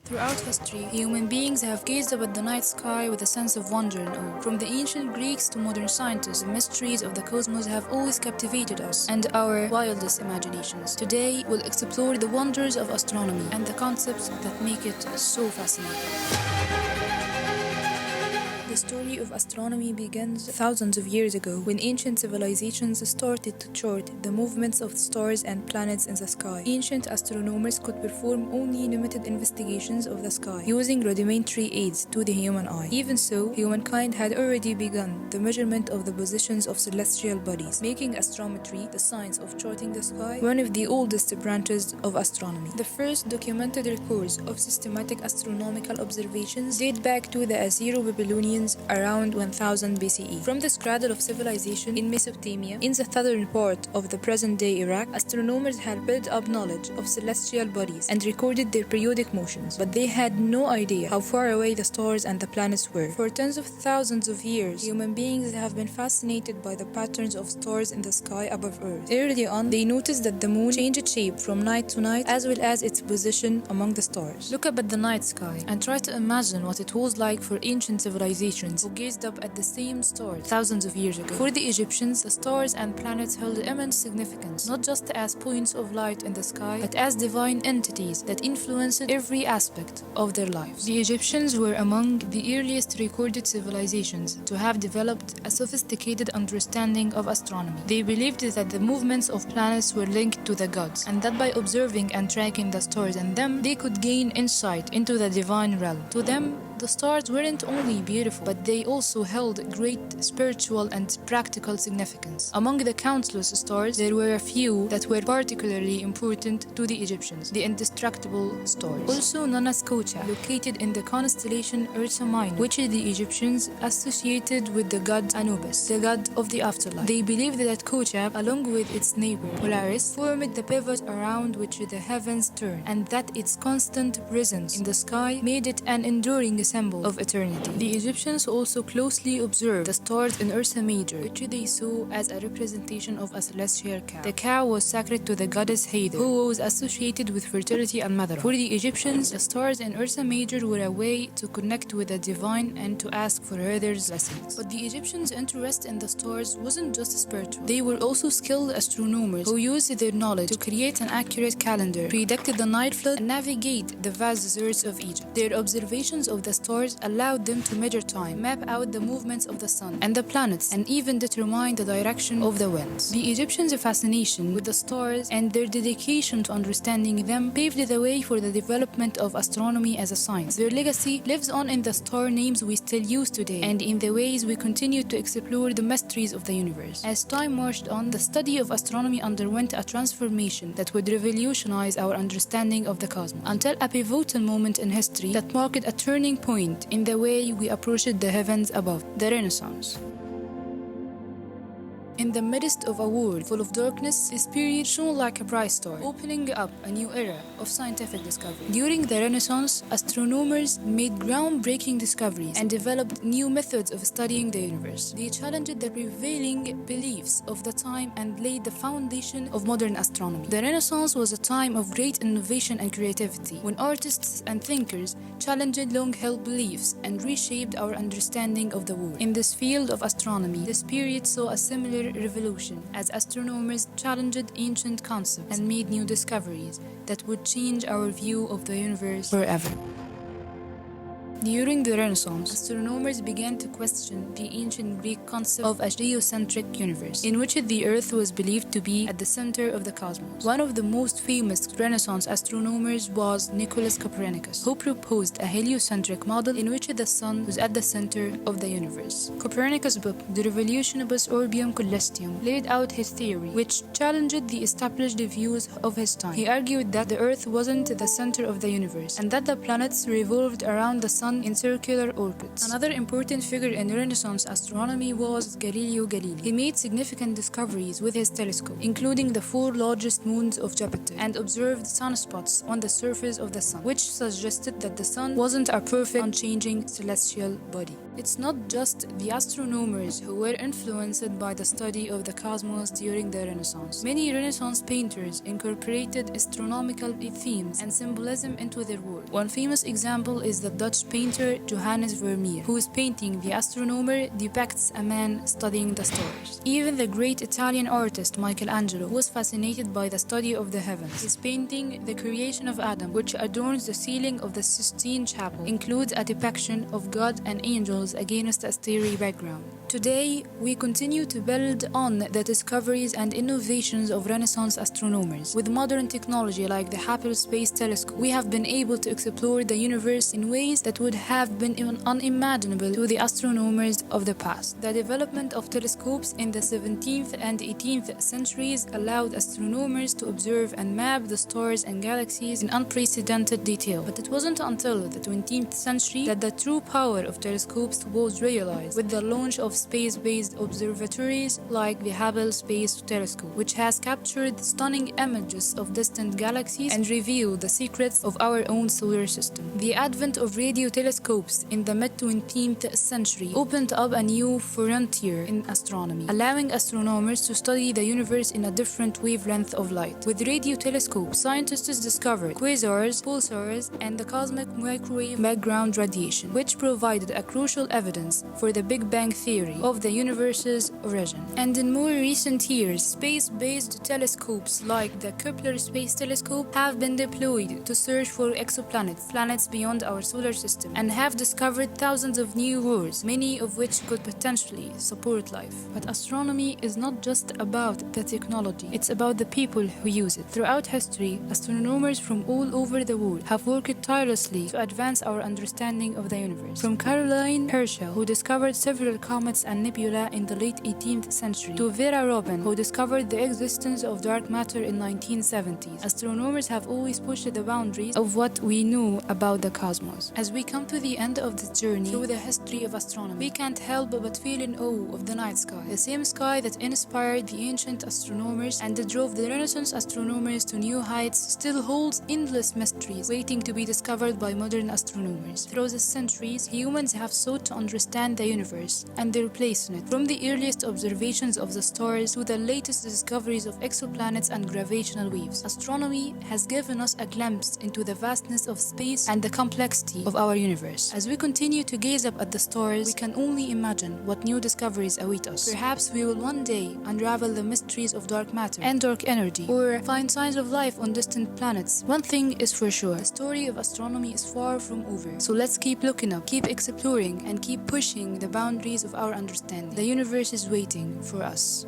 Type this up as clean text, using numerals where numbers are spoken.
Throughout history, human beings have gazed up at the night sky with a sense of wonder and awe. From the ancient Greeks to modern scientists, the mysteries of the cosmos have always captivated us and our wildest imaginations. Today, we'll explore the wonders of astronomy and the concepts that make it so fascinating. The story of astronomy begins thousands of years ago when ancient civilizations started to chart the movements of stars and planets in the sky. Ancient astronomers could perform only limited investigations of the sky, using rudimentary aids to the human eye. Even so, humankind had already begun the measurement of the positions of celestial bodies, making astrometry, the science of charting the sky, one of the oldest branches of astronomy. The first documented records of systematic astronomical observations date back to the Assyro-Babylonians around 1000 BCE. From this cradle of civilization in Mesopotamia, in the southern part of the present-day Iraq, astronomers had built up knowledge of celestial bodies and recorded their periodic motions, but they had no idea how far away the stars and the planets were. For tens of thousands of years, human beings have been fascinated by the patterns of stars in the sky above Earth. Early on, they noticed that the moon changed shape from night to night as well as its position among the stars. Look up at the night sky and try to imagine what it was like for ancient civilizations who gazed up at the same stars thousands of years ago. For the Egyptians, the stars and planets held immense significance, not just as points of light in the sky, but as divine entities that influenced every aspect of their lives. The Egyptians were among the earliest recorded civilizations to have developed a sophisticated understanding of astronomy. They believed that the movements of planets were linked to the gods, and that by observing and tracking the stars and them, they could gain insight into the divine realm. To them, the stars weren't only beautiful, but they also held great spiritual and practical significance. Among the countless stars, there were a few that were particularly important to the Egyptians, the indestructible stars, also known as Kochab, located in the constellation Ursa Minor, which the Egyptians associated with the god Anubis, the god of the afterlife. They believed that Kochab, along with its neighbor Polaris, formed the pivot around which the heavens turn, and that its constant presence in the sky made it an enduring symbol of eternity. The Egyptians also closely observed the stars in Ursa Major, which they saw as a representation of a celestial cow. The cow was sacred to the goddess Hathor, who was associated with fertility and motherhood. For the Egyptians, the stars in Ursa Major were a way to connect with the divine and to ask for Hathor's blessings. But the Egyptians' interest in the stars wasn't just spiritual. They were also skilled astronomers who used their knowledge to create an accurate calendar, predict the Nile flood, and navigate the vast deserts of Egypt. Their observations of the stars allowed them to measure time, map out the movements of the sun and the planets, and even determine the direction of the winds. The Egyptians' fascination with the stars and their dedication to understanding them paved the way for the development of astronomy as a science. Their legacy lives on in the star names we still use today and in the ways we continue to explore the mysteries of the universe. As time marched on, the study of astronomy underwent a transformation that would revolutionize our understanding of the cosmos, until a pivotal moment in history that marked a turning point in the way we approached the heavens above, the Renaissance. In the midst of a world full of darkness, this period shone like a bright star, opening up a new era of scientific discovery. During the Renaissance, astronomers made groundbreaking discoveries and developed new methods of studying the universe. They challenged the prevailing beliefs of the time and laid the foundation of modern astronomy. The Renaissance was a time of great innovation and creativity, when artists and thinkers challenged long-held beliefs and reshaped our understanding of the world. In this field of astronomy, this period saw a similar revolution as astronomers challenged ancient concepts and made new discoveries that would change our view of the universe forever. During the Renaissance, astronomers began to question the ancient Greek concept of a geocentric universe, in which the Earth was believed to be at the center of the cosmos. One of the most famous Renaissance astronomers was Nicholas Copernicus, who proposed a heliocentric model in which the sun was at the center of the universe. Copernicus' book, De Revolutionibus Orbium Coelestium, laid out his theory, which challenged the established views of his time. He argued that the Earth wasn't the center of the universe, and that the planets revolved around the sun Sun in circular orbits. Another important figure in Renaissance astronomy was Galileo Galilei. He made significant discoveries with his telescope, including the 4 largest moons of Jupiter, and observed sunspots on the surface of the Sun, which suggested that the Sun wasn't a perfect, unchanging celestial body. It's not just the astronomers who were influenced by the study of the cosmos during the Renaissance. Many Renaissance painters incorporated astronomical themes and symbolism into their work. One famous example is the Dutch painter Johannes Vermeer, whose painting The Astronomer depicts a man studying the stars. Even the great Italian artist Michelangelo was fascinated by the study of the heavens. His painting The Creation of Adam, which adorns the ceiling of the Sistine Chapel, includes a depiction of God and angels against a starry background. Today, we continue to build on the discoveries and innovations of Renaissance astronomers. With modern technology like the Hubble Space Telescope, we have been able to explore the universe in ways that would have been unimaginable to the astronomers of the past. The development of telescopes in the 17th and 18th centuries allowed astronomers to observe and map the stars and galaxies in unprecedented detail. But it wasn't until the 20th century that the true power of telescopes was realized, with the launch of space-based observatories like the Hubble Space Telescope, which has captured stunning images of distant galaxies and revealed the secrets of our own solar system. The advent of radio telescopes in the mid-20th century opened up a new frontier in astronomy, allowing astronomers to study the universe in a different wavelength of light. With radio telescopes, scientists discovered quasars, pulsars, and the cosmic microwave background radiation, which provided a crucial evidence for the Big Bang theory of the universe's origin. And in more recent years, space-based telescopes like the Kepler Space Telescope have been deployed to search for exoplanets, planets beyond our solar system, and have discovered thousands of new worlds, many of which could potentially support life. But astronomy is not just about the technology, it's about the people who use it. Throughout history, astronomers from all over the world have worked tirelessly to advance our understanding of the universe. From Caroline Herschel, who discovered several comets and nebula in the late 18th century, to Vera Rubin, who discovered the existence of dark matter in 1970s. Astronomers have always pushed the boundaries of what we know about the cosmos. As we come to the end of the journey through the history of astronomy, we can't help but feel in awe of the night sky, the same sky that inspired the ancient astronomers and that drove the Renaissance astronomers to new heights still holds endless mysteries waiting to be discovered by modern astronomers. Through the centuries, humans have sought to understand the universe and their place in it, from the earliest observations of the stars to the latest discoveries of exoplanets and gravitational waves. Astronomy has given us a glimpse into the vastness of space and the complexity of our universe. As we continue to gaze up at the stars, we can only imagine what new discoveries await us. Perhaps we will one day unravel the mysteries of dark matter and dark energy, or find signs of life on distant planets. One thing is for sure, the story of astronomy is far from over. So let's keep looking up, keep exploring, and keep pushing the boundaries of our understanding. The universe is waiting for us.